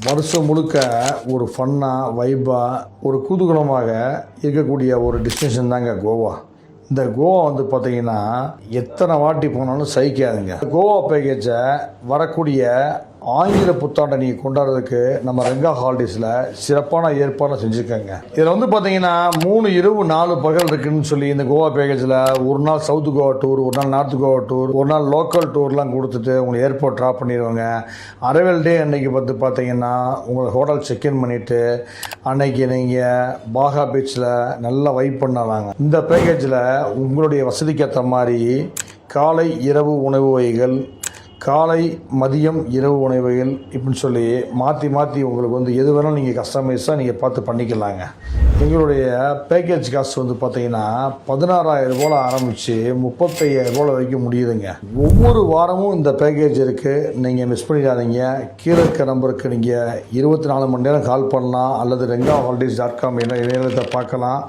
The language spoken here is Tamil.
வருஷம் முழுக்க ஒரு ஃபன்னாக வைப்பாக ஒரு குதூகலமாக இருக்கக்கூடிய ஒரு டெஸ்டினேஷன் தாங்க கோவா. இந்த கோவா வந்து பார்த்தீங்கன்னா எத்தனை வாட்டி போனாலும் சகிக்காதுங்க. கோவா பேக்கேஜை வரக்கூடிய ஆங்கில புத்தாண்டை நீங்கள் கொண்டாடுறதுக்கு நம்ம ரெங்கா ஹாலிடேஸில் சிறப்பான ஏற்பாடு செஞ்சுருக்காங்க. இதில் வந்து பார்த்தீங்கன்னா 3 இரவு 4 பகல் இருக்குன்னு சொல்லி இந்த கோவா பேக்கேஜில் ஒரு நாள் சவுத் கோவா டூர், ஒரு நாள் நார்த் கோவா டூர், ஒரு நாள் லோக்கல் டூர்லாம் கொடுத்துட்டு உங்களை ஏர்போர்ட் ட்ராப் பண்ணிடுவாங்க. அரைவல் டே அன்னைக்கு வந்து பார்த்தீங்கன்னா உங்களை ஹோட்டல் செக்இன் பண்ணிவிட்டு அன்னைக்கு நீங்கள் பாகா பீச்சில் நல்லா வைப் பண்ணலாங்க. இந்த பேக்கேஜில் உங்களுடைய வசதிக்கு ஏற்ற மாதிரி காலை இரவு உணவு வகைகள், காலை மதியம் இரவு உணவு வகைகள் இப்படின்னு சொல்லி மாற்றி உங்களுக்கு வந்து எது வேணாலும் நீங்கள் கஸ்டமைஸாக நீங்கள் பார்த்து பண்ணிக்கலாங்க. எங்களுடைய பேக்கேஜ் காஸ்ட் வந்து பார்த்தீங்கன்னா 16,000 ரூபாயில் ஆரம்பித்து 35,000 ரூபாய் வரைக்கும் முடியுதுங்க. ஒவ்வொரு வாரமும் இந்த பேக்கேஜ் இருக்குது, நீங்கள் மிஸ் பண்ணிடாதீங்க. கீழே இருக்க நம்பருக்கு நீங்கள் 24 மணி நேரம் கால் பண்ணலாம் அல்லது rengaHolidays.com இணையதளத்தை பார்க்கலாம்.